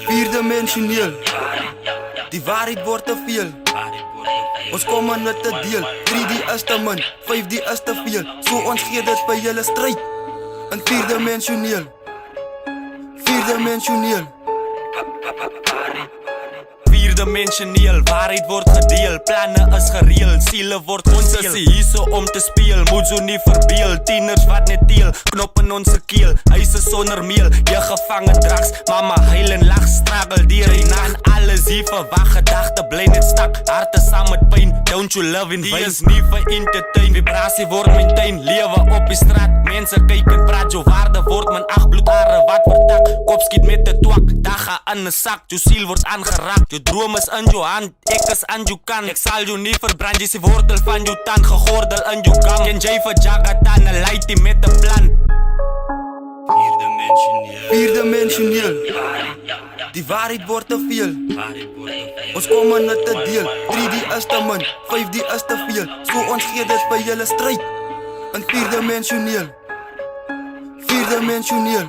Vierdimensioneel. Die waarheid wordt te veel. Ons kom aan het te deel. 3D is te min, 5D is te veel. So ons gee dit by julle stryd. In vierdimensioneel. Vierdimensioneel. Vierdimensioneel, waarheid word gedeel. Planne is gereel, siele word ons is hierso om te speel. Moet so nie verbeel, tieners wat net teel. Knop in onze keel, huise sonder meel. Je gevangen drugs, mama huil en lach. Struggle dier die nacht, alles hier verwacht. Gedachte bly net stak, harte saam met pijn. Don't you love in vain, die is nie vir entertain. Vibrasie word mijn tuin, lewe op die straat. Mense kyk en praat, jou waarde word mijn 8 bloedare wat vertak. Kop skiet met de twak, daga in een sak. Jou siel word aangeraakt, jou droom is in jou hand. Ek is aan jou kant, ek sal jou nie verbrand. Jy is die wortel van jou tand, gegordel in jou kam. Ken jy vir Jagatan, een leitie met een plan. Vierdimensioneel. Die waarheid wordt te veel. Ons kom aan het te deel. 3D is te min, 5D is te veel. So ons gee dit by julle stryd. In vierdimensioneel. Vierdimensioneel.